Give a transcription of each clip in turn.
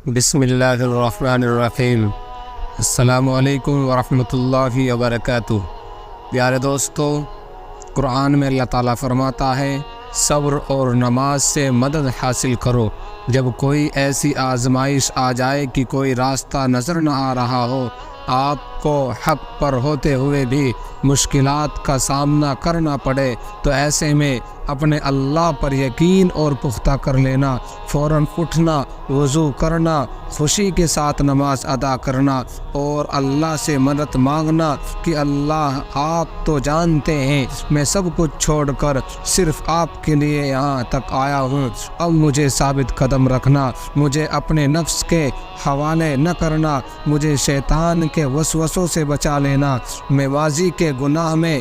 بسم اللہ الرحمن الرحیم۔ السلام علیکم ورحمۃ اللہ وبرکاتہ۔ پیارے دوستو، قرآن میں اللہ تعالیٰ فرماتا ہے صبر اور نماز سے مدد حاصل کرو۔ جب کوئی ایسی آزمائش آ جائے کہ کوئی راستہ نظر نہ آ رہا ہو، آپ کو حق پر ہوتے ہوئے بھی مشکلات کا سامنا کرنا پڑے، تو ایسے میں اپنے اللہ پر یقین اور پختہ کر لینا، فوراً اٹھنا، وضو کرنا، خوشی کے ساتھ نماز ادا کرنا اور اللہ سے مدد مانگنا کہ اللہ آپ تو جانتے ہیں میں سب کچھ چھوڑ کر صرف آپ کے لیے یہاں تک آیا ہوں، اب مجھے ثابت قدم رکھنا، مجھے اپنے نفس کے حوالے نہ کرنا، مجھے شیطان کے وسوسوں سے بچا لینا، میں ماضی کے گناہ میں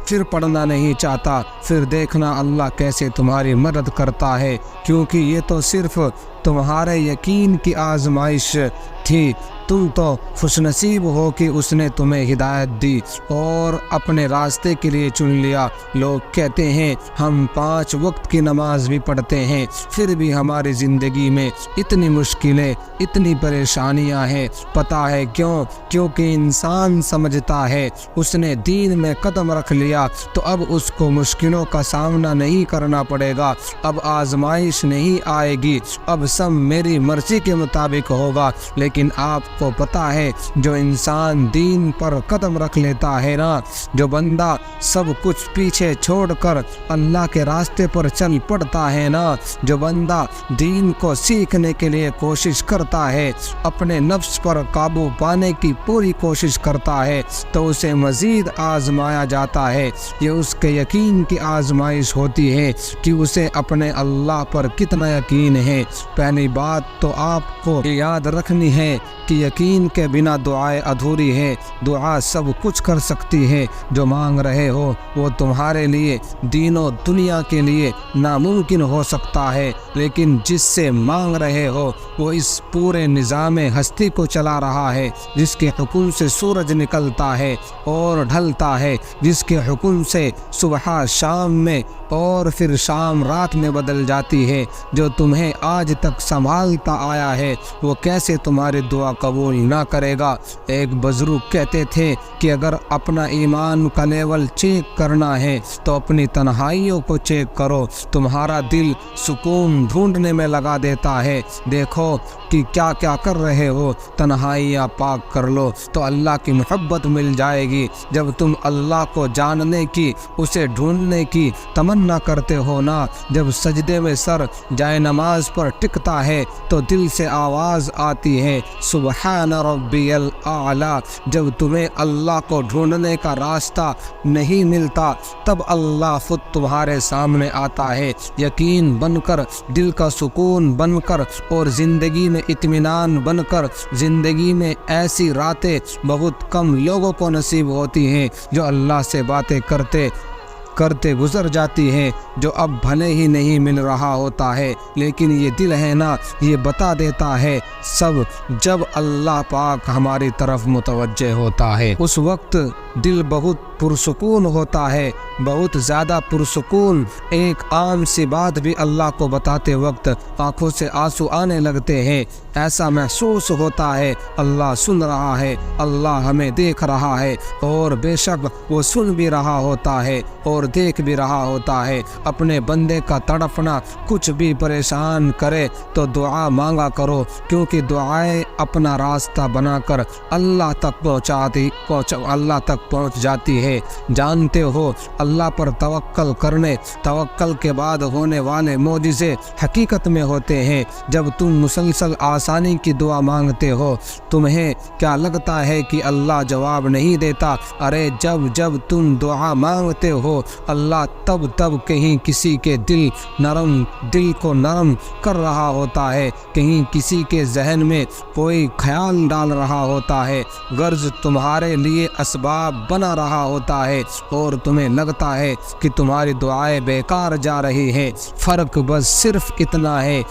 پھر پڑنا نہیں چاہتا، پھر دیکھنا اللہ کیسے تمہاری مدد کرتا ہے، کیونکہ یہ تو صرف تمہارے یقین کی آزمائش تھی، تم تو خوش نصیب ہو کہ اس نے تمہیں ہدایت دی اور اپنے راستے کے لیے چن لیا۔ لوگ کہتے ہیں ہم 5 وقت کی نماز بھی پڑھتے ہیں، پھر بھی ہماری زندگی میں اتنی مشکلیں، اتنی پریشانیاں ہیں۔ پتہ ہے کیوں؟ کیونکہ انسان سمجھتا ہے اس نے دین میں قدم رکھ لیا تو اب اس کو مشکلوں کا سامنا نہیں کرنا پڑے گا، اب آزمائش نہیں آئے گی، اب سب میری مرضی کے مطابق ہوگا۔ لیکن آپ کو پتہ ہے جو انسان دین پر قدم رکھ لیتا ہے نا، جو بندہ سب کچھ پیچھے چھوڑ کر اللہ کے راستے پر چل پڑتا ہے نا، جو بندہ دین کو سیکھنے کے لیے کوشش کرتا ہے، اپنے نفس پر قابو پانے کی پوری کوشش کرتا ہے، تو اسے مزید آزمایا جاتا ہے۔ یہ اس کے یقین کی آزمائش ہوتی ہے کہ اسے اپنے اللہ پر کتنا یقین ہے۔ پہلی بات تو آپ کو یاد رکھنی ہے کہ یقین کے بنا دعائیں ادھوری ہے۔ دعا سب کچھ کر سکتی ہے، جو مانگ رہے ہو وہ تمہارے لیے دین و دنیا کے لیے ناممکن ہو سکتا ہے، لیکن جس سے مانگ رہے ہو وہ اس پورے نظام ہستی کو چلا رہا ہے، جس کے حکم سے سورج نکلتا ہے اور ڈھلتا ہے، جس کے حکم سے صبح شام میں اور پھر شام رات میں بدل جاتی ہے، جو تمہیں آج تک سنبھالتا آیا ہے، وہ کیسے تمہاری دعا قبول نہ کرے گا؟ ایک بزرگ کہتے تھے کہ اگر اپنا ایمان کا لیول چیک کرنا ہے تو اپنی تنہائیوں کو چیک کرو، تمہارا دل سکون ڈھونڈنے میں لگا دیتا ہے، دیکھو کہ کیا کیا کر رہے ہو، تنہائیاں پاک کر لو تو اللہ کی محبت مل جائے گی۔ جب تم اللہ کو جاننے کی، اسے ڈھونڈنے کی تمنا کرتے ہو نا، جب سجدے میں سر جائے نماز پر ٹکتا ہے تو دل سے آواز آتی ہے سبحان ربی الاعلی۔ جب تمہیں اللہ کو ڈھونڈنے کا راستہ نہیں ملتا تب اللہ خود تمہارے سامنے آتا ہے، یقین بن کر، دل کا سکون بن کر اور زندگی میں اطمینان بن کر۔ زندگی میں ایسی راتیں بہت کم لوگوں کو نصیب ہوتی ہیں جو اللہ سے باتیں کرتے گزر جاتی ہیں، جو اب بھلے ہی نہیں مل رہا ہوتا ہے، لیکن یہ دل ہے نا، یہ بتا دیتا ہے سب۔ جب اللہ پاک ہماری طرف متوجہ ہوتا ہے اس وقت دل بہت پرسکون ہوتا ہے، بہت زیادہ پرسکون۔ ایک عام سی بات بھی اللہ کو بتاتے وقت آنکھوں سے آنسو آنے لگتے ہیں، ایسا محسوس ہوتا ہے اللہ سن رہا ہے، اللہ ہمیں دیکھ رہا ہے، اور بے شک وہ سن بھی رہا ہوتا ہے اور دیکھ بھی رہا ہوتا ہے۔ اپنے بندے کا تڑپنا کچھ بھی پریشان کرے تو دعا مانگا کرو، کیونکہ دعائیں اپنا راستہ بنا کر اللہ تک پہنچ جاتی ہے۔ جانتے ہو اللہ پر توکل کے بعد ہونے والے معجزے حقیقت میں ہوتے ہیں۔ جب تم مسلسل آسانی کی دعا مانگتے ہو، تمہیں کیا لگتا ہے کہ اللہ جواب نہیں دیتا؟ ارے جب تم دعا مانگتے ہو اللہ تب کہیں کسی کے دل کو نرم کر رہا ہوتا ہے، کہیں کسی کے ذہن میں کوئی خیال ڈال رہا ہوتا ہے، غرض تمہارے لیے اسباب بنا رہا ہوتا ہے، اور تمہیں لگتا ہے کہ تمہاری دعائیں بیکار جا رہی ہیں۔ فرق بس صرف اتنا ہے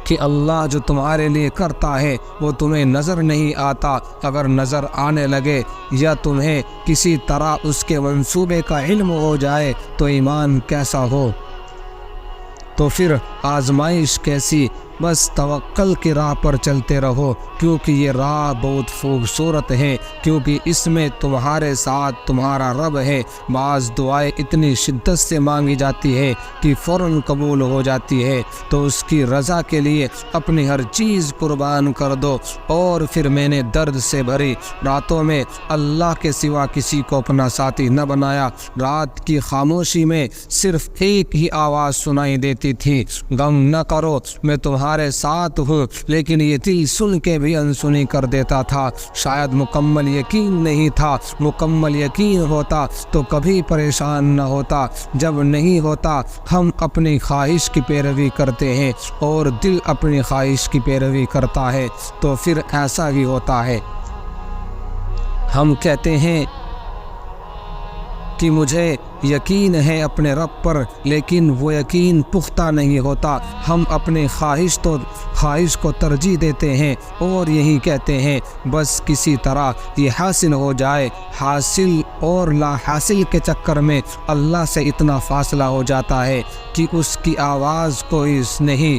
کہ اللہ جو تمہارے لیے کرتا ہے وہ تمہیں نظر نہیں آتا۔ اگر نظر آنے لگے یا تمہیں کسی طرح اس کے منصوبے کا علم ہو جائے تو ایمان کیسا ہو، تو پھر آزمائش کیسی؟ بس توکل کی راہ پر چلتے رہو، کیونکہ یہ راہ بہت خوبصورت ہے، کیونکہ اس میں تمہارے ساتھ تمہارا رب ہے۔ بعض دعائیں اتنی شدت سے مانگی جاتی ہے کہ فوراً قبول ہو جاتی ہے، تو اس کی رضا کے لیے اپنی ہر چیز قربان کر دو۔ اور پھر میں نے درد سے بھری راتوں میں اللہ کے سوا کسی کو اپنا ساتھی نہ بنایا۔ رات کی خاموشی میں صرف ایک ہی آواز سنائی دیتی تھی، غم نہ کرو، میں تمہارے ساتھ ہوں۔ لیکن یہ دل سن کے بھی انسنی کر دیتا تھا۔ شاید مکمل یقین نہیں تھا، مکمل یقین ہوتا تو کبھی پریشان نہ ہوتا۔ جب نہیں ہوتا، ہم اپنی خواہش کی پیروی کرتے ہیں، اور دل اپنی خواہش کی پیروی کرتا ہے تو پھر ایسا ہی ہوتا ہے۔ ہم کہتے ہیں کہ مجھے یقین ہے اپنے رب پر، لیکن وہ یقین پختہ نہیں ہوتا۔ ہم اپنی خواہش کو ترجیح دیتے ہیں اور یہی کہتے ہیں بس کسی طرح یہ حاصل ہو جائے۔ حاصل اور لا حاصل کے چکر میں اللہ سے اتنا فاصلہ ہو جاتا ہے کہ اس کی آواز کوئی نہیں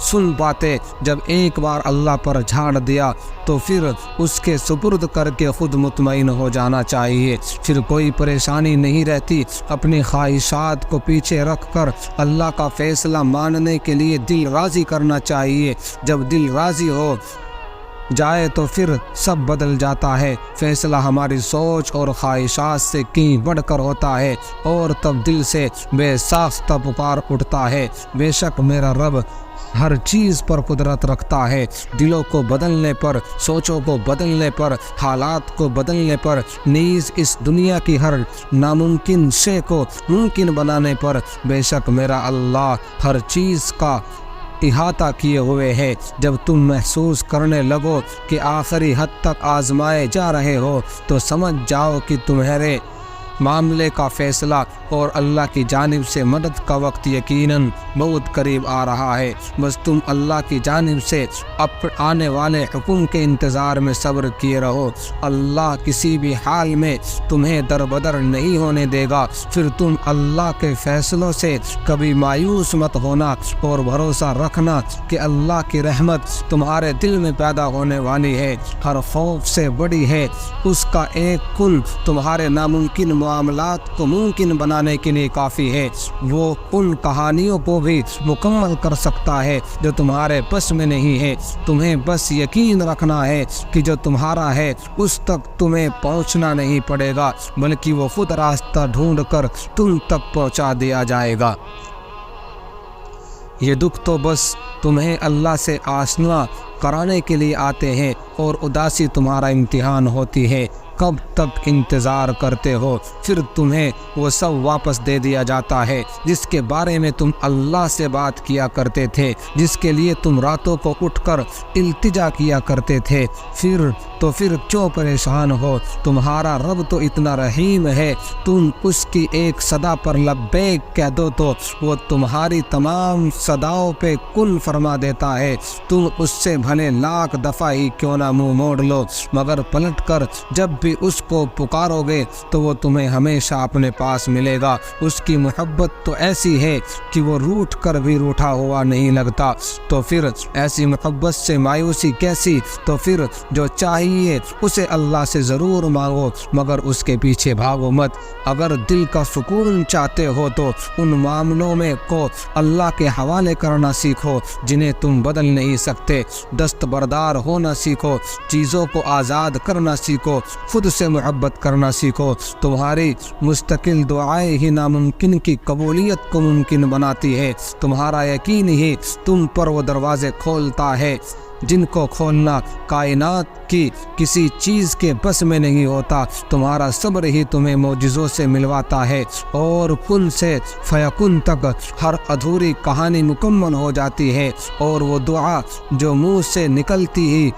سن پاتے۔ جب ایک بار اللہ پر جھاڑ دیا تو پھر اس کے سپرد کر کے خود مطمئن ہو جانا چاہیے، پھر کوئی پریشانی نہیں رہتی۔ اپنی خواہشات کو پیچھے رکھ کر اللہ کا فیصلہ ماننے کے لیے دل راضی کرنا چاہیے۔ جب دل راضی ہو جائے تو پھر سب بدل جاتا ہے۔ فیصلہ ہماری سوچ اور خواہشات سے کہیں بڑھ کر ہوتا ہے، اور تب دل سے بے ساختہ پکار اٹھتا ہے، بے شک میرا رب ہر چیز پر قدرت رکھتا ہے۔ دلوں کو بدلنے پر، سوچوں کو بدلنے پر، حالات کو بدلنے پر، نیز اس دنیا کی ہر ناممکن شے کو ممکن بنانے پر بے شک میرا اللہ ہر چیز کا احاطہ کیے ہوئے ہے۔ جب تم محسوس کرنے لگو کہ آخری حد تک آزمائے جا رہے ہو تو سمجھ جاؤ کہ تمہارے معاملے کا فیصلہ اور اللہ کی جانب سے مدد کا وقت یقیناً بہت قریب آ رہا ہے۔ بس تم اللہ کی جانب سے آنے والے حکم کے انتظار میں صبر کیے رہو۔ اللہ کسی بھی حال میں تمہیں دربدر نہیں ہونے دے گا۔ پھر تم اللہ کے فیصلوں سے کبھی مایوس مت ہونا، اور بھروسہ رکھنا کہ اللہ کی رحمت تمہارے دل میں پیدا ہونے والی ہے، ہر خوف سے بڑی ہے۔ اس کا ایک کن تمہارے ناممکن معاملات کو ممکن بنانے کے لیے کافی ہے۔ وہ ان کہانیوں کو بھی مکمل کر سکتا ہے جو تمہارے بس میں نہیں ہے۔ تمہیں بس یقین رکھنا ہے کہ جو تمہارا ہے اس تک تمہیں پہنچنا نہیں پڑے گا، بلکہ وہ خود راستہ ڈھونڈ کر تم تک پہنچا دیا جائے گا۔ یہ دکھ تو بس تمہیں اللہ سے آشنا کرانے کے لیے آتے ہیں، اور اداسی تمہارا امتحان ہوتی ہے۔ کب تک انتظار کرتے ہو؟ پھر تمہیں وہ سب واپس دے دیا جاتا ہے جس کے بارے میں تم اللہ سے بات کیا کرتے تھے، جس کے لیے تم راتوں کو اٹھ کر التجا کیا کرتے تھے۔ پھر کیوں پریشان ہو؟ تمہارا رب تو اتنا رحیم ہے، تم اس کی ایک صدا پر لبیک کہہ دو تو وہ تمہاری تمام صداؤں پہ کن فرما دیتا ہے۔ تم اس سے بھلے لاکھ دفعہ ہی کیوں نہ منہ موڑ لو، مگر پلٹ کر جب بھی اس کو پکارو گے تو وہ تمہیں ہمیشہ اپنے پاس ملے گا۔ اس کی محبت تو ایسی ہے کہ وہ روٹھ کر بھی روٹھا ہوا نہیں لگتا۔ تو پھر ایسی محبت سے مایوسی کیسی؟ تو پھر جو چاہیے اسے اللہ سے ضرور مانگو، مگر اس کے پیچھے بھاگو مت۔ اگر دل کا سکون چاہتے ہو تو ان معاملوں میں کو اللہ کے حوالے کرنا سیکھو جنہیں تم بدل نہیں سکتے۔ دستبردار ہونا سیکھو، چیزوں کو آزاد کرنا سیکھو، خود سے محبت کرنا سیکھو۔ تمہاری مستقل دعائیں ہی ناممکن کی قبولیت کو ممکن بناتی ہے۔ تمہارا یقین ہی تم پر وہ دروازے کھولتا ہے جن کو کھولنا کائنات کی کسی چیز کے بس میں نہیں ہوتا۔ تمہارا صبر ہی تمہیں معجزوں سے ملواتا ہے، اور کن سے فیکن تک ہر ادھوری کہانی مکمل ہو جاتی ہے، اور وہ دعا جو منہ سے نکلتے ہی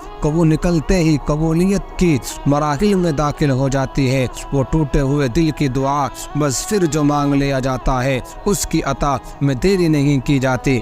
قبولیت کی مراحل میں داخل ہو جاتی ہے۔ وہ ٹوٹے ہوئے دل کی دعا، بس پھر جو مانگ لیا جاتا ہے اس کی عطا میں دیری نہیں کی جاتی۔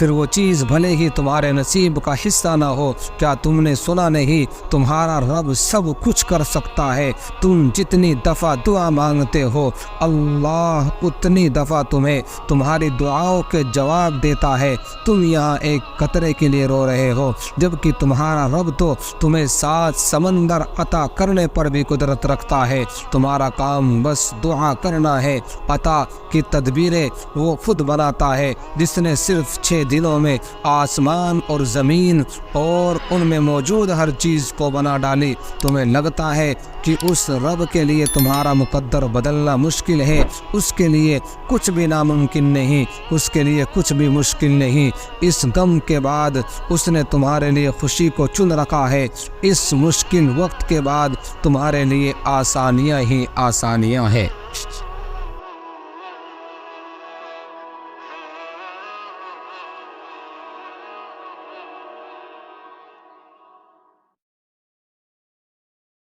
پھر وہ چیز بھلے ہی تمہارے نصیب کا حصہ نہ ہو۔ کیا تم نے سنا نہیں، تمہارا رب سب کچھ کر سکتا ہے۔ تم جتنی دفعہ دعا مانگتے ہو اللہ اتنی دفعہ تمہیں تمہاری دعاؤں کے جواب دیتا ہے۔ تم یہاں ایک قطرے کے لیے رو رہے ہو، جبکہ تمہارا رب تو تمہیں 7 سمندر عطا کرنے پر بھی قدرت رکھتا ہے۔ تمہارا کام بس دعا کرنا ہے۔ عطا کی تدبیریں وہ خود بناتا ہے، جس نے صرف 6 دنوں میں آسمان اور زمین اور ان میں موجود ہر چیز کو بنا ڈالی۔ تمہیں لگتا ہے کہ اس رب کے لیے تمہارا مقدر بدلنا مشکل ہے؟ اس کے لیے کچھ بھی ناممکن نہیں، اس کے لیے کچھ بھی مشکل نہیں۔ اس غم کے بعد اس نے تمہارے لیے خوشی کو چن رکھا ہے۔ اس مشکل وقت کے بعد تمہارے لیے آسانیاں ہی آسانیاں ہیں۔